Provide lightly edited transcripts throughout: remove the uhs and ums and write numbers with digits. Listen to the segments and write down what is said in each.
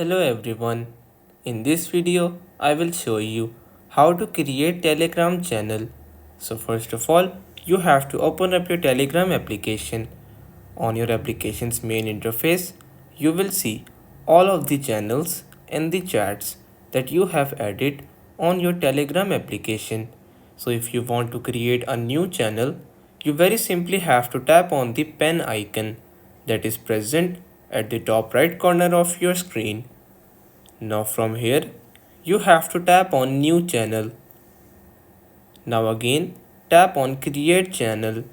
Hello everyone. In this video, I will show you how to create Telegram channel. So first of all, you have to open up your Telegram application. On your application's main interface, you will see all of the channels and the chats that you have added on your Telegram application. So if you want to create a new channel, you very simply have to tap on the pen icon that is present at the top right corner of your screen. Now from here, you have to tap on new channel. Now again, tap on create channel.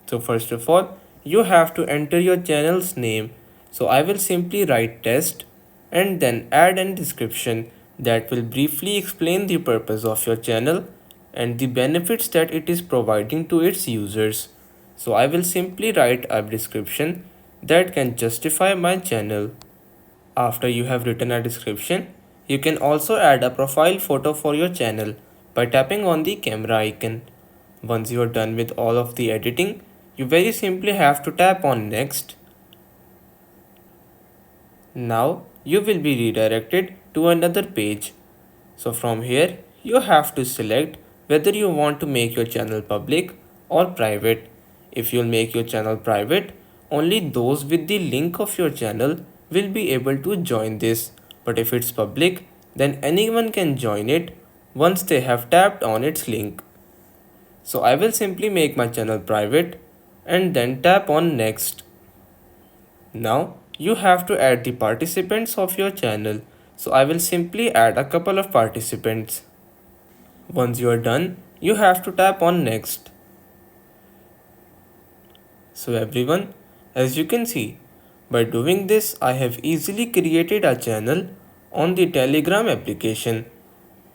So first of all, you have to enter your channel's name. So I will simply write test and then add a description that will briefly explain the purpose of your channel and the benefits that it is providing to its users. So I will simply write a description that can justify my channel. After you have written a description, you can also add a profile photo for your channel by tapping on the camera icon. Once you are done with all of the editing, you very simply have to tap on next. Now you will be redirected to another page. So from here, you have to select whether you want to make your channel public or private. If you'll make your channel private, only those with the link of your channel will be able to join this. But if it's public, then anyone can join it once they have tapped on its link. So I will simply make my channel private and then tap on next. Now you have to add the participants of your channel. So I will simply add a couple of participants. Once you are done, you have to tap on next. So everyone, as you can see, by doing this I have easily created a channel on the Telegram application.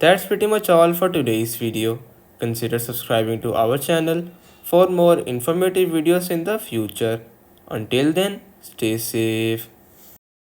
That's pretty much all for today's video. Consider subscribing to our channel for more informative videos in the future. Until then, stay safe.